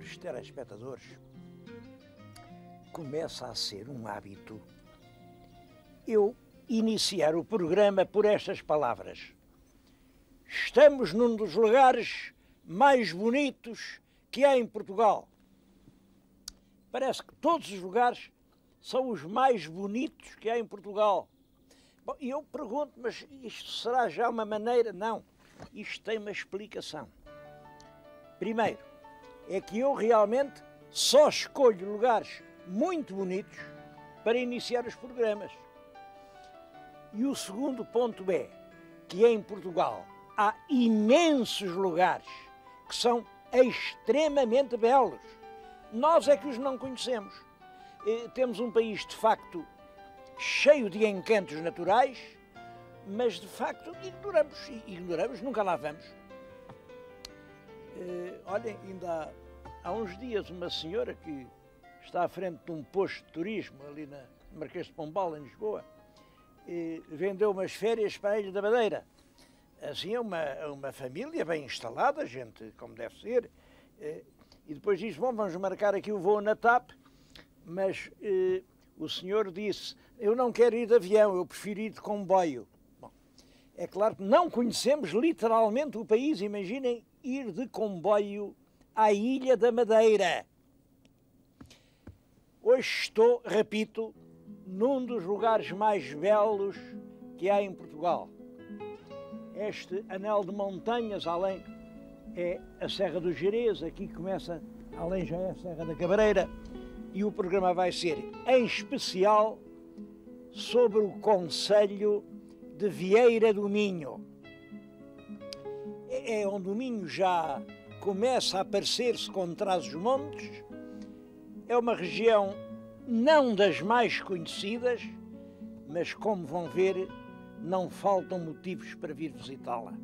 caros telespectadores, começa a ser um hábito eu iniciar o programa por estas palavras. Estamos num dos lugares mais bonitos que há em Portugal. Parece que todos os lugares são os mais bonitos que há em Portugal. Bom, e eu pergunto, mas isto será já uma maneira? Não, isto tem uma explicação. Primeiro, é que eu realmente só escolho lugares muito bonitos para iniciar os programas. E o segundo ponto é que em Portugal há imensos lugares que são extremamente belos. Nós é que os não conhecemos. Temos um país, de facto, cheio de encantos naturais, mas, de facto, ignoramos, nunca lá vamos. Olhem, ainda há uns dias uma senhora que está à frente de um posto de turismo ali na Marquês de Pombal, em Lisboa, vendeu umas férias para a Ilha da Madeira. Assim, é uma família bem instalada, gente como deve ser, e depois diz, bom, vamos marcar aqui o voo na TAP, mas o senhor disse, eu não quero ir de avião, eu prefiro ir de comboio. Bom, é claro que não conhecemos literalmente o país, imaginem ir de comboio à Ilha da Madeira. Hoje estou, repito, num dos lugares mais belos que há em Portugal. Este anel de montanhas, além é a Serra do Gerês, aqui começa, além já é a Serra da Cabreira, e o programa vai ser, em especial, sobre o concelho de Vieira do Minho. É onde o Minho já começa a parecer-se com Trás-os-Montes. É uma região não das mais conhecidas, mas como vão ver, não faltam motivos para vir visitá-la.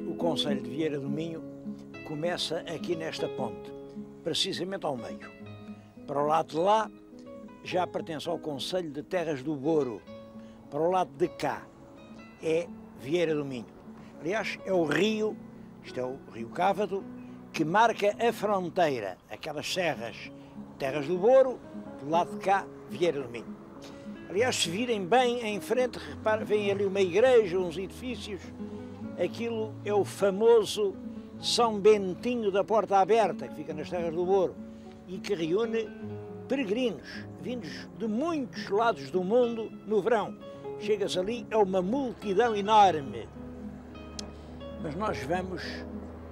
O concelho de Vieira do Minho começa aqui nesta ponte, precisamente ao meio. Para o lado de lá, já pertence ao concelho de Terras do Boro. Para o lado de cá, é Vieira do Minho. Aliás, é o rio, isto é o rio Cávado, que marca a fronteira, aquelas serras, Terras do Boro, do lado de cá, Vieira do Minho. Aliás, se virem bem em frente, reparem, vem ali uma igreja, uns edifícios, aquilo é o famoso São Bentinho da Porta Aberta, que fica nas Terras do Boro, e que reúne peregrinos vindos de muitos lados do mundo no verão. Chegas ali, é uma multidão enorme. Mas nós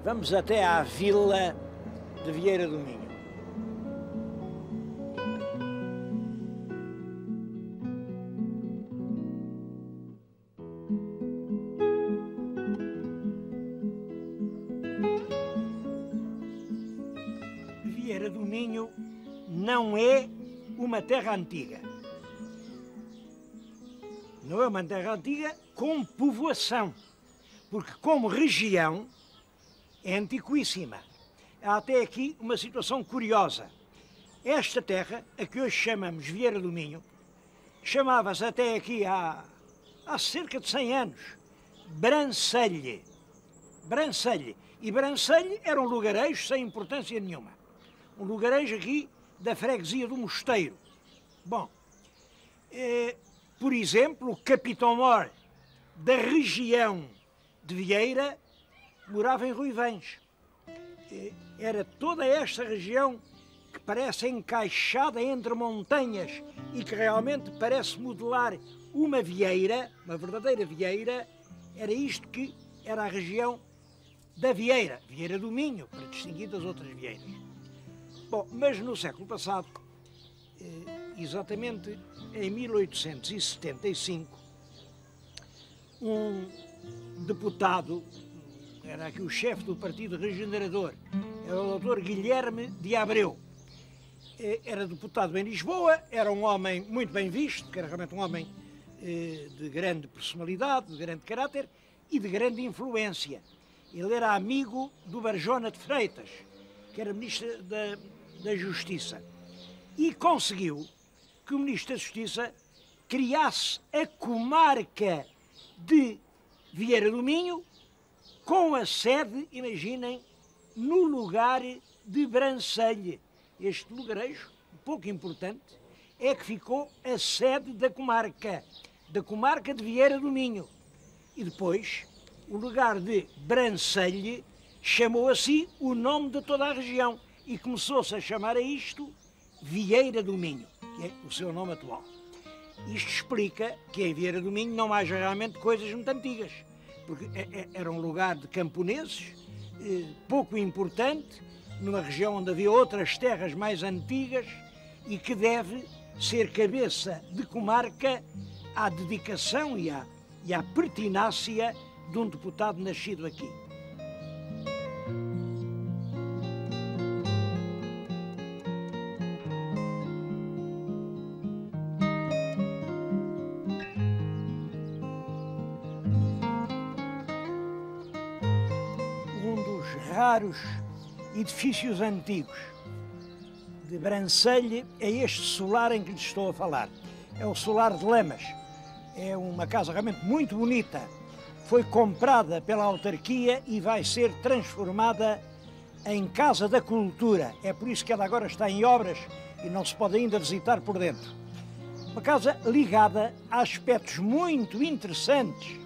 vamos até à vila de Vieira do Minho. Vieira do Minho não é uma terra antiga. Não é uma terra antiga com povoação, porque como região é antiquíssima. Há até aqui uma situação curiosa. Esta terra, a que hoje chamamos Vieira do Minho, chamava-se até aqui há cerca de 100 anos Brancelhe. Brancelhe. E Brancelhe era um lugarejo sem importância nenhuma. Um lugarejo aqui da freguesia do Mosteiro. Bom, por exemplo, o capitão-mor da região de Vieira morava em Ruivães. Era toda esta região que parece encaixada entre montanhas e que realmente parece modelar uma vieira, uma verdadeira vieira. Era isto que era a região da Vieira, Vieira do Minho, para distinguir das outras vieiras. Bom, mas no século passado, exatamente em 1875, um deputado, era aqui o chefe do Partido Regenerador, era o Dr. Guilherme de Abreu. Era deputado em Lisboa, era um homem muito bem visto, que era realmente um homem de grande personalidade, de grande caráter e de grande influência. Ele era amigo do Barjona de Freitas, que era Ministro da Justiça, e conseguiu que o Ministro da Justiça criasse a comarca de Vieira do Minho, com a sede, imaginem, no lugar de Brancelhe. Este lugarejo, pouco importante, é que ficou a sede da comarca de Vieira do Minho. E depois, o lugar de Brancelhe chamou a si o nome de toda a região e começou-se a chamar a isto Vieira do Minho, que é o seu nome atual. Isto explica que em Vieira do Minho não haja realmente coisas muito antigas, porque era um lugar de camponeses, pouco importante, numa região onde havia outras terras mais antigas e que deve ser cabeça de comarca à dedicação e à pertinácia de um deputado nascido aqui. Um dos raros edifícios antigos de Brancelhe é este solar em que lhes estou a falar. É o solar de Lamas. É uma casa realmente muito bonita. Foi comprada pela autarquia e vai ser transformada em Casa da Cultura. É por isso que ela agora está em obras e não se pode ainda visitar por dentro. Uma casa ligada a aspectos muito interessantes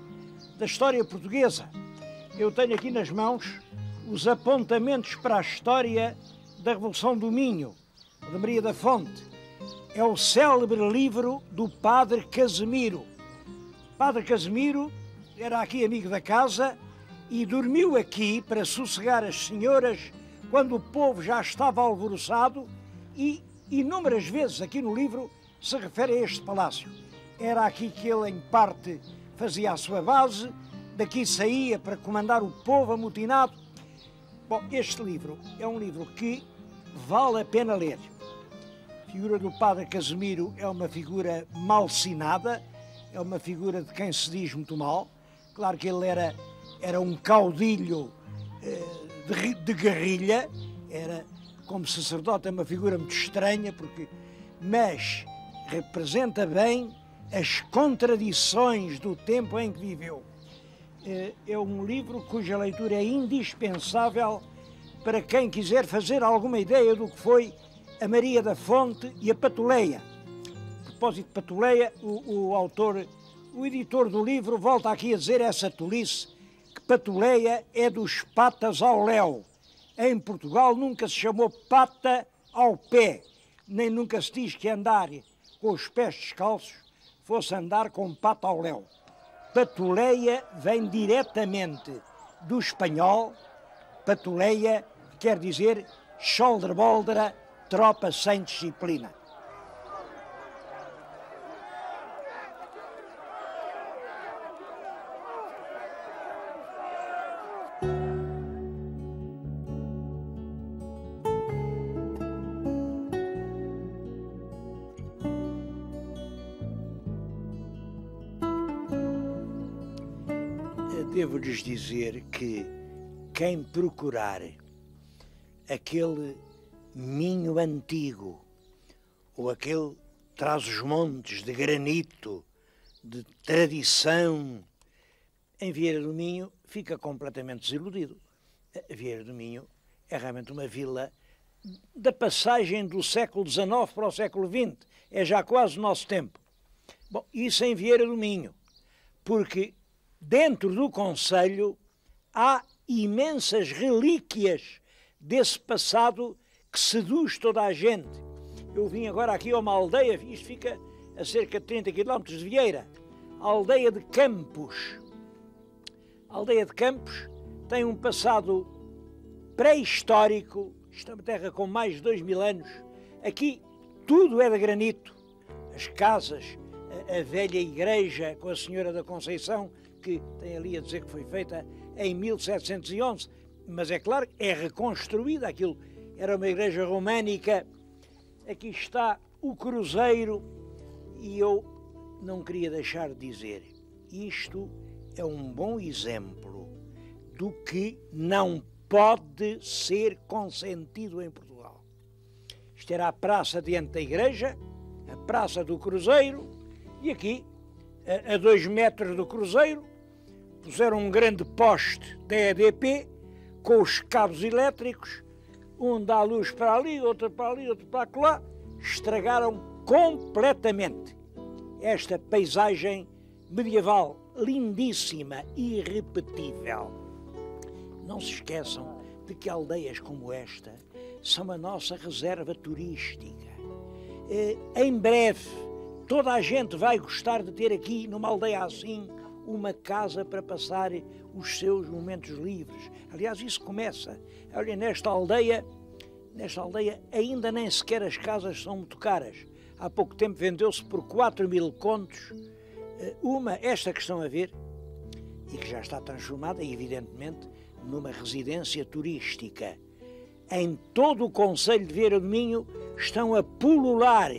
da história portuguesa. Eu tenho aqui nas mãos os apontamentos para a história da Revolução do Minho, de Maria da Fonte. É o célebre livro do Padre Casimiro. Padre Casimiro era aqui amigo da casa e dormiu aqui para sossegar as senhoras quando o povo já estava alvoroçado, e inúmeras vezes aqui no livro se refere a este palácio. Era aqui que ele, em parte, fazia a sua base, daqui saía para comandar o povo amotinado. Bom, este livro é um livro que vale a pena ler. A figura do Padre Casimiro é uma figura malsinada, é uma figura de quem se diz muito mal. Claro que ele era um caudilho de guerrilha, era como sacerdote, é uma figura muito estranha, mas representa bem as contradições do tempo em que viveu. É um livro cuja leitura é indispensável para quem quiser fazer alguma ideia do que foi a Maria da Fonte e a Patuleia. A propósito de Patuleia, o editor do livro volta aqui a dizer essa tolice, que Patuleia é dos patas ao léu. Em Portugal nunca se chamou pata ao pé, nem nunca se diz que andar com os pés descalços fosse andar com pata ao léu. Patuleia vem diretamente do espanhol, patuleia, que quer dizer xolder-boldera, tropa sem disciplina. Devo-lhes dizer que quem procurar aquele Minho antigo ou aquele Trás-os-Montes de granito, de tradição, em Vieira do Minho fica completamente desiludido. A Vieira do Minho é realmente uma vila da passagem do século XIX para o século XX. É já quase o nosso tempo. Bom, isso em Vieira do Minho, porque dentro do concelho há imensas relíquias desse passado que seduz toda a gente. Eu vim agora aqui a uma aldeia, isto fica a cerca de 30 km de Vieira, a aldeia de Campos. A aldeia de Campos tem um passado pré-histórico, isto é uma terra com mais de 2000 anos. Aqui tudo é de granito. As casas, a velha igreja com a Senhora da Conceição, que tem ali a dizer que foi feita em 1711, mas é claro que é reconstruída, aquilo era uma igreja românica. Aqui está o cruzeiro e eu não queria deixar de dizer, isto é um bom exemplo do que não pode ser consentido em Portugal. Isto era a praça diante da igreja, a Praça do Cruzeiro, e aqui, a 2 metros do Cruzeiro, puseram um grande poste da EDP com os cabos elétricos, um dá a luz para ali, outro para ali, outro para lá, estragaram completamente esta paisagem medieval lindíssima e irrepetível. Não se esqueçam de que aldeias como esta são a nossa reserva turística. Em breve, toda a gente vai gostar de ter aqui, numa aldeia assim, uma casa para passar os seus momentos livres. Aliás, isso começa. Olha, nesta aldeia ainda nem sequer as casas são muito caras. Há pouco tempo vendeu-se por 4.000 contos esta que estão a ver, e que já está transformada, evidentemente, numa residência turística. Em todo o concelho de Vieira do Minho estão a pulular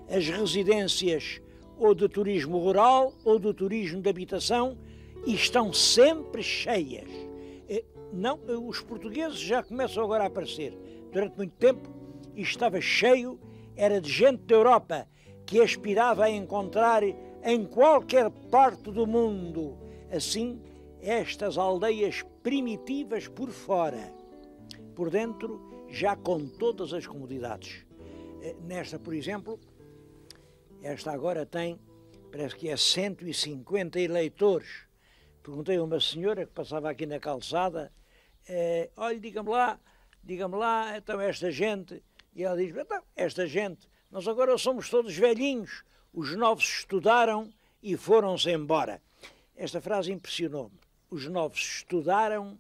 as residências ou de turismo rural ou de turismo de habitação, e estão sempre cheias. Não, os portugueses já começam agora a aparecer. Durante muito tempo isto estava cheio, era de gente da Europa que aspirava a encontrar em qualquer parte do mundo, assim, estas aldeias primitivas por fora. Por dentro, já com todas as comodidades. Nesta, por exemplo, esta agora tem, parece que é 150 eleitores. Perguntei a uma senhora que passava aqui na calçada, olha, diga-me lá, então esta gente, e ela diz, então, esta gente, nós agora somos todos velhinhos, os novos estudaram e foram-se embora. Esta frase impressionou-me. Os novos estudaram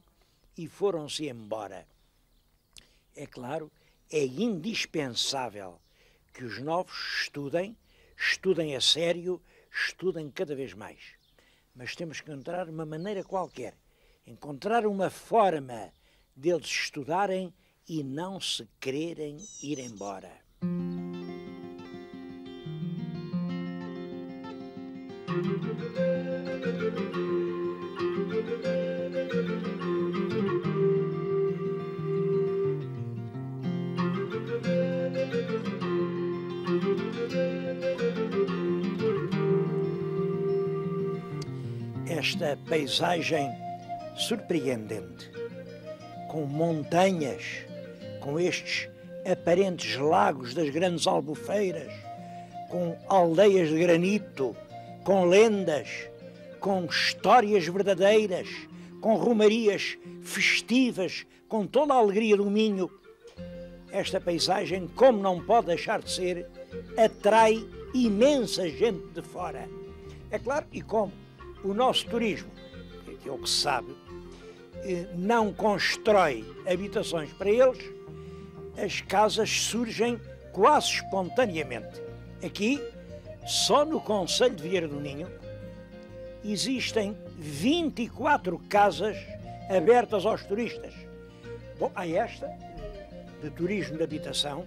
e foram-se embora. É claro, é indispensável que os novos estudem a sério, estudem cada vez mais. Mas temos que encontrar uma maneira qualquer, encontrar uma forma deles estudarem e não se quererem ir embora. Esta paisagem surpreendente, com montanhas, com estes aparentes lagos das grandes albufeiras, com aldeias de granito, com lendas, com histórias verdadeiras, com romarias festivas, com toda a alegria do Minho. Esta paisagem, como não pode deixar de ser, atrai imensa gente de fora. É claro, e como o nosso turismo, que é o que se sabe, não constrói habitações para eles, as casas surgem quase espontaneamente. Aqui, só no concelho de Vieira do Minho, existem 24 casas abertas aos turistas. Bom, há esta, de turismo de habitação,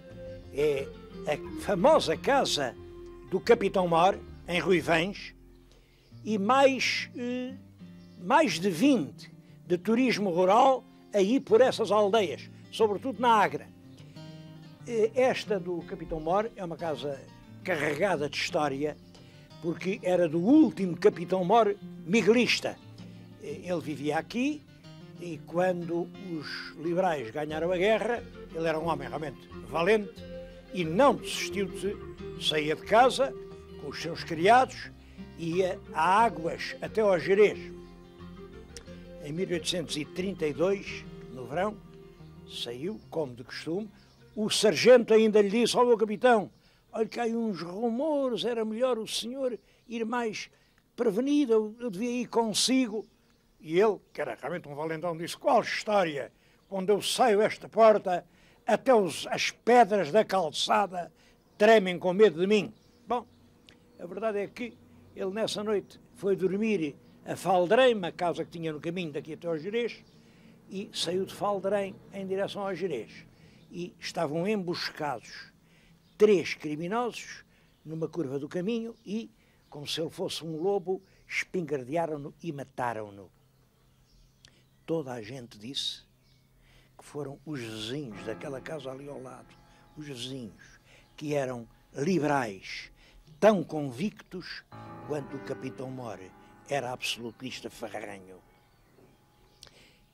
é a famosa casa do Capitão Mor, em Ruivães, e mais de 20 de turismo rural aí por essas aldeias, sobretudo na Agra. Esta do Capitão Mor é uma casa carregada de história, porque era do último Capitão Mor miguelista. Ele vivia aqui e quando os liberais ganharam a guerra, ele era um homem realmente valente e não desistiu de sair de casa com os seus criados, ia a águas até ao Gerês. Em 1832, no verão, saiu, como de costume. O sargento ainda lhe disse ao meu capitão, olha que há uns rumores, era melhor o senhor ir mais prevenido, eu devia ir consigo. E ele, que era realmente um valentão, disse, qual história? Quando eu saio esta porta, até as pedras da calçada tremem com medo de mim. Bom, a verdade é que ele nessa noite foi dormir a Falderém, uma casa que tinha no caminho daqui até ao Gerês, e saiu de Falderém em direção ao Gerês. E estavam emboscados 3 criminosos numa curva do caminho e, como se ele fosse um lobo, espingardearam-no e mataram-no. toda a gente disse que foram os vizinhos daquela casa ali ao lado, os vizinhos, que eram liberais, tão convictos quanto o Capitão More era absolutista ferranho.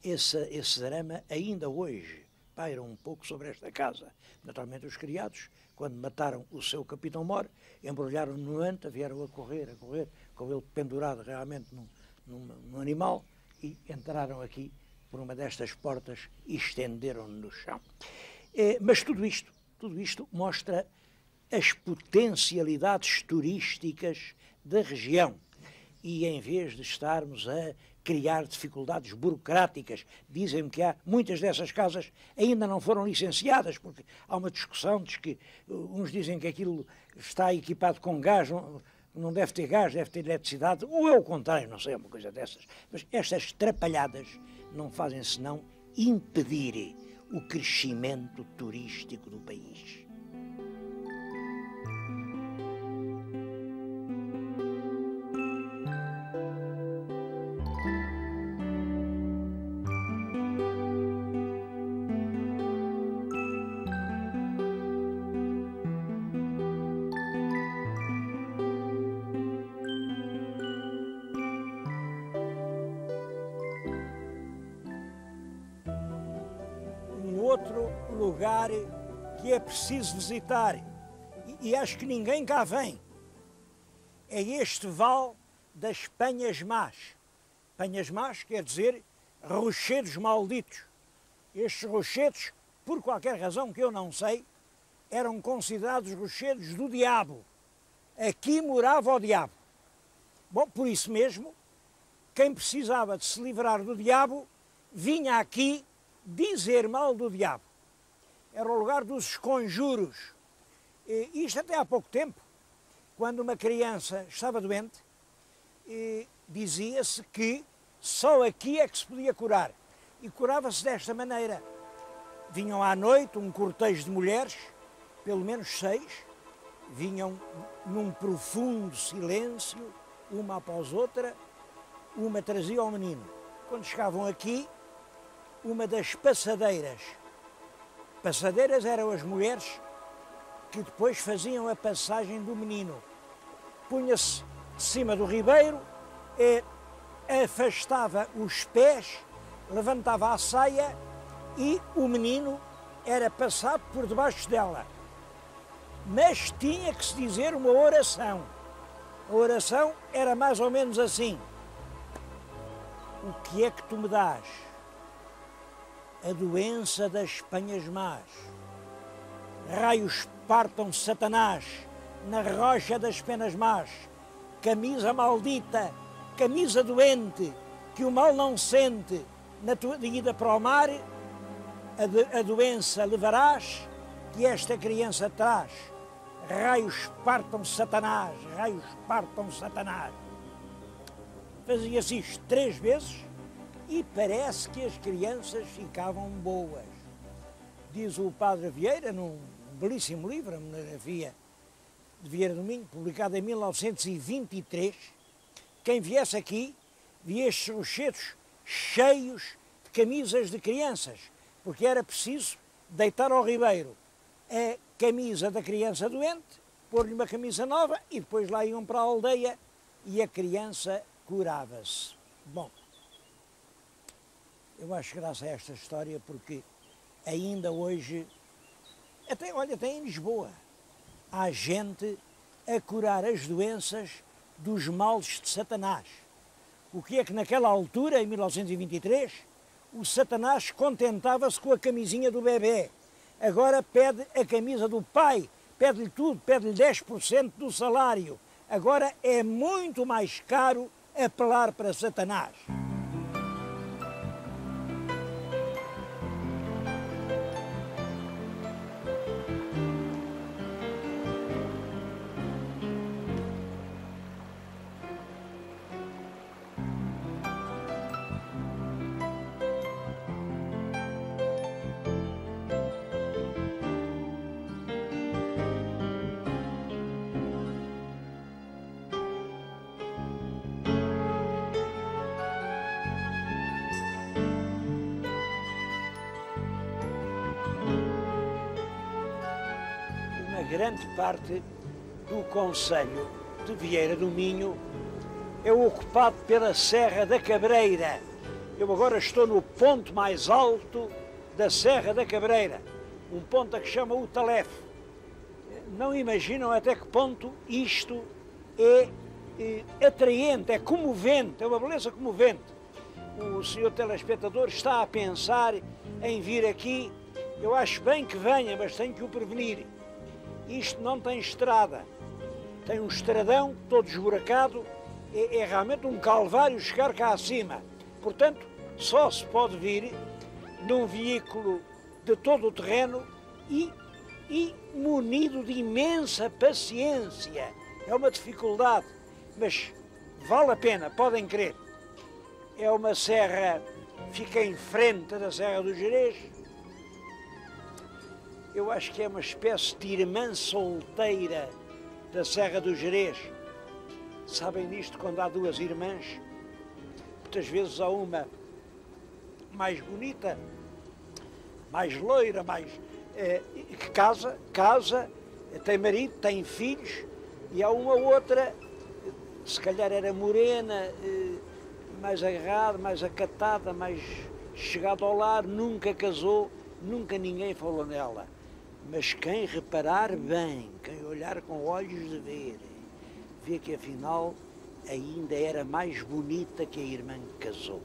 Esse drama ainda hoje paira um pouco sobre esta casa. Naturalmente os criados, quando mataram o seu Capitão More, embrulharam-no no anta, vieram a correr, com ele pendurado realmente num animal, e entraram aqui por uma destas portas e estenderam-no no chão. Mas tudo isto mostra as potencialidades turísticas da região. E em vez de estarmos a criar dificuldades burocráticas, dizem-me que muitas dessas casas ainda não foram licenciadas, porque há uma discussão de que uns dizem que aquilo está equipado com gás, não deve ter gás, deve ter eletricidade, ou é o contrário, não sei, é uma coisa dessas. Mas estas trapalhadas não fazem senão impedir o crescimento turístico do país. Outro lugar que é preciso visitar, e acho que ninguém cá vem, é este vale das Penhas Más. Penhas Más quer dizer rochedos malditos. Estes rochedos, por qualquer razão que eu não sei, eram considerados rochedos do diabo. Aqui morava o diabo. Bom, por isso mesmo, quem precisava de se livrar do diabo vinha aqui dizer mal do diabo. Era o lugar dos conjuros. Isto até há pouco tempo, quando uma criança estava doente, dizia-se que só aqui é que se podia curar. E curava-se desta maneira. Vinham à noite um cortejo de mulheres, pelo menos 6, vinham num profundo silêncio, uma após outra, uma trazia ao menino. Quando chegavam aqui, uma das passadeiras eram as mulheres que depois faziam a passagem do menino. Punha-se de cima do ribeiro, afastava os pés, levantava a saia e o menino era passado por debaixo dela. Mas tinha que se dizer uma oração. A oração era mais ou menos assim: o que é que tu me dás? A doença das Penhas Más. Raios partam Satanás na rocha das penas más. Camisa maldita, camisa doente, que o mal não sente, na tua ida para o mar, a doença levarás, que esta criança traz. Raios partam Satanás, raios partam Satanás. Fazia-se isto 3 vezes, e parece que as crianças ficavam boas. Diz o Padre Vieira, num belíssimo livro, a monografia de Vieira do Minho, publicada em 1923, quem viesse aqui, via estes rochedos cheios de camisas de crianças, porque era preciso deitar ao ribeiro a camisa da criança doente, pôr-lhe uma camisa nova e depois lá iam para a aldeia e a criança curava-se. Bom, eu acho graça a esta história porque ainda hoje, até em Lisboa, há gente a curar as doenças dos males de Satanás. O que é que naquela altura, em 1923, o Satanás contentava-se com a camisinha do bebê. Agora pede a camisa do pai, pede-lhe tudo, pede-lhe 10% do salário. Agora é muito mais caro apelar para Satanás. grande parte do concelho de Vieira do Minho é ocupado pela Serra da Cabreira. Eu agora estou no ponto mais alto da Serra da Cabreira, um ponto a que chama o Talef. Não imaginam até que ponto isto é atraente, é comovente, é uma beleza comovente. O senhor telespectador está a pensar em vir aqui, eu acho bem que venha, mas tenho que o prevenir. Isto não tem estrada, tem um estradão todo esburacado, é realmente um calvário chegar cá acima. Portanto, só se pode vir num veículo de todo o terreno e munido de imensa paciência. É uma dificuldade, mas vale a pena, podem crer. É uma serra, fica em frente da Serra do Gerês. Eu acho que é uma espécie de irmã solteira da Serra do Gerês. Sabem disto quando há duas irmãs? Muitas vezes há uma mais bonita, mais loira, que casa, tem marido, tem filhos, e há uma outra, se calhar era morena, mais agarrada, mais acatada, mais chegada ao lar, nunca casou, nunca ninguém falou nela. Mas quem reparar bem, quem olhar com olhos de ver, vê que afinal ainda era mais bonita que a irmã que casou.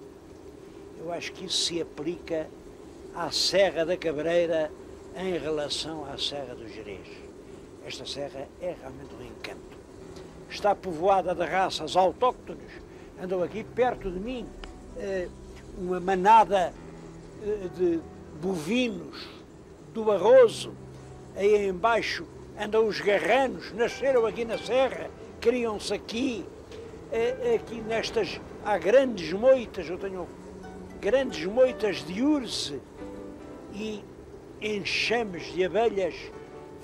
Eu acho que isso se aplica à Serra da Cabreira em relação à Serra do Gerês. Esta serra é realmente um encanto. Está povoada de raças autóctones. Andam aqui perto de mim uma manada de bovinos do Barroso. Aí embaixo andam os garranos, nasceram aqui na serra, criam-se aqui. Aqui nestas há grandes moitas, eu tenho grandes moitas de urze e enxames de abelhas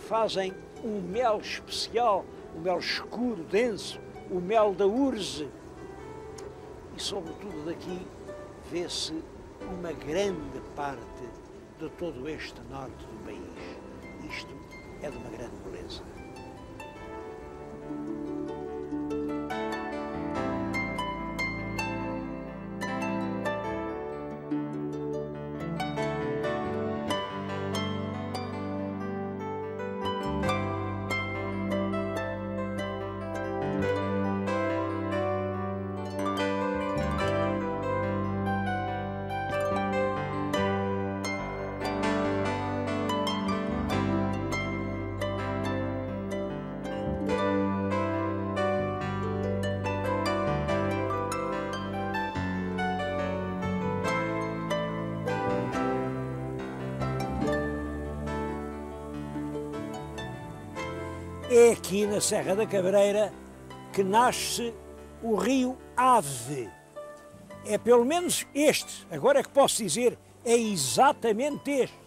fazem um mel especial, um mel escuro, denso, o mel da urze. E sobretudo daqui vê-se uma grande parte de todo este norte do país. Isto é de uma grande beleza. É aqui na Serra da Cabreira que nasce o rio Ave. É pelo menos este, agora é que posso dizer, é exatamente este,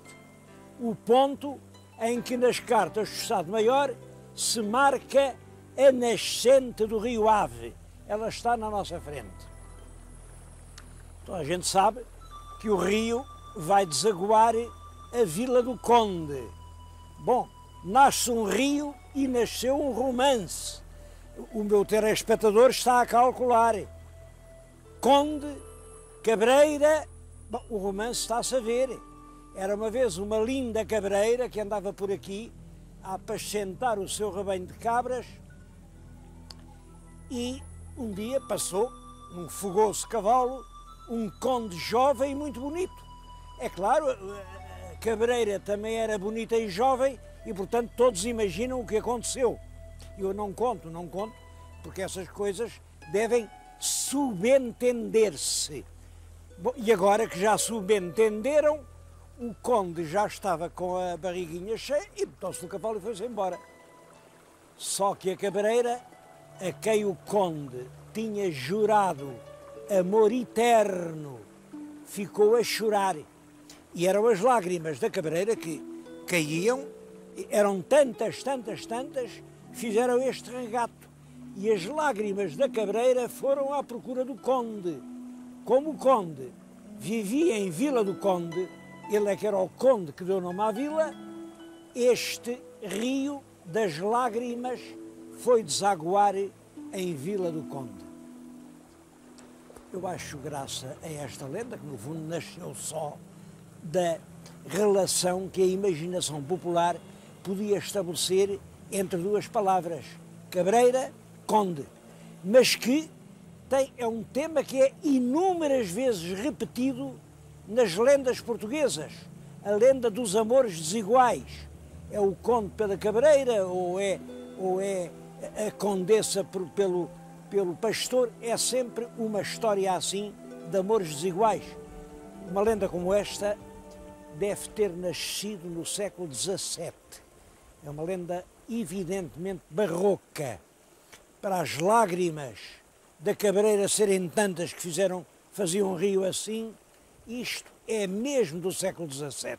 o ponto em que nas cartas do Estado-Maior se marca a nascente do rio Ave. Ela está na nossa frente. Então a gente sabe que o rio vai desaguar a Vila do Conde. Bom, nasce um rio e nasceu um romance. O meu telespectador está a calcular. Conde, Cabreira, bom, o romance está-se a ver. Era uma vez uma linda cabreira que andava por aqui a apacentar o seu rebanho de cabras e um dia passou um fogoso cavalo, um conde jovem e muito bonito. É claro, a cabreira também era bonita e jovem e, portanto, todos imaginam o que aconteceu. Eu não conto, porque essas coisas devem subentender-se. E agora que já subentenderam, o conde já estava com a barriguinha cheia e botou-se no cavalo e foi-se embora. Só que a cabreira, a quem o conde tinha jurado amor eterno, ficou a chorar. E eram as lágrimas da cabreira que caíam, eram tantas, fizeram este regato. E as lágrimas da cabreira foram à procura do conde. Como o conde vivia em Vila do Conde, ele é que era o conde que deu nome à vila, este rio das lágrimas foi desaguar em Vila do Conde. Eu acho graça a esta lenda, que no fundo nasceu só da relação que a imaginação popular podia estabelecer entre duas palavras, cabreira, conde, mas que é um tema que é inúmeras vezes repetido nas lendas portuguesas, a lenda dos amores desiguais. É o conde pela cabreira ou é a condessa pelo pastor, é sempre uma história assim de amores desiguais. Uma lenda como esta deve ter nascido no século XVII. É uma lenda evidentemente barroca. Para as lágrimas da cabreira serem tantas que faziam um rio assim, isto é mesmo do século XVII.